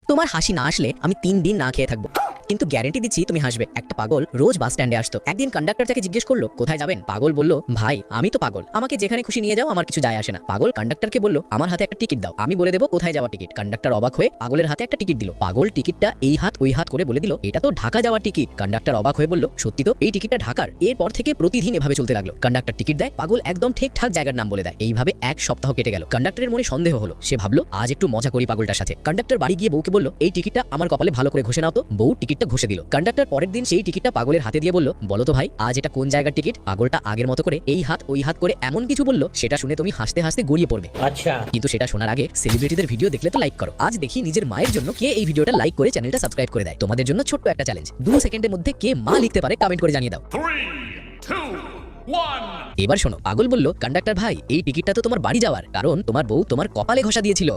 তোমার হাসি না আসলে আমি 3 দিন না খেয়ে থাকবো, কিন্তু গ্যারেন্টি দিচ্ছি তুমি হাসবে। একটা পাগল রোজ বাস স্ট্যান্ডে আসতো। একদিন কন্ডাক্টর তাকে জিজ্ঞেস করলো কোথায় যাবেন। পাগল বলল ভাই আমি তো পাগল, আমাকে যেখানে খুশি নিয়ে যাও, আমার কিছু যায় আসে না। পাগল কন্ডাক্টরকে বলল আমার হাতে একটা টিকিট দাও, আমি বলে দেবো কোথায় যাওয়ার টিকিট। কন্ডাক্টর অবাক হয়ে পাগলের হাতে একটা টিকিট দিল। পাগল টিকিটটা এই হাত ওই হাত করে বলে দিল এটা তো ঢাকা যাওয়ার টিকিট। কন্ডাক্টর অবাক হয়ে বলল সত্যি তো, এই টিকিটটা ঢাকার। এরপর থেকে প্রতিদিন এভাবে চলতে লাগলো। কন্ডাক্টর টিকিট দেয়, পাগল একদম ঠিকঠাক জায়গার নাম বলে দেয়। এইভাবে 1 সপ্তাহ কেটে গেল। কন্ডাক্টরের মনে সন্দেহ হলো, সে ভাবলো আজ একটু মজা করি পাগলটার সাথে। কন্ডাক্টর বাড়ি গিয়ে বউকে বলল এই টিকিটটা আমার কপালে ভালো করে ঘষে নাও তো। বউ টিকিটটা ঘষে দিল। কন্ডাক্টর পরের দিন সেই টিকিটটা পাগলের হাতে দিয়ে বলল বলো তো ভাই আজ এটা কোন জায়গার টিকিট। পাগলটা আগের মতো করে এই হাত ওই হাত করে এমন কিছু বলল সেটা শুনে তুমি হাসতে হাসতে গড়িয়ে পড়বে। আচ্ছা, কিন্তু সেটা শোনার আগে সেলিব্রিটিদের ভিডিও দেখলে তো লাইক করো। আজ দেখি নিজের মায়ের জন্য কে এই ভিডিওটা লাইক করে চ্যানেলটা সাবস্ক্রাইব করে দেয়। তোমাদের জন্য ছোট্ট একটা চ্যালেঞ্জ, 2 সেকেন্ডের মধ্যে কে মা লিখতে পারে কমেন্ট করে জানিয়ে দাও। 3, 2, 1. এবার শোনো, পাগল বলল কন্ডাক্টর ভাই এই টিকিটটা তো তোমার বাড়ি যাওয়ার, কারণ তোমার বউ তোমার কপালে ঘষা দিয়েছিল।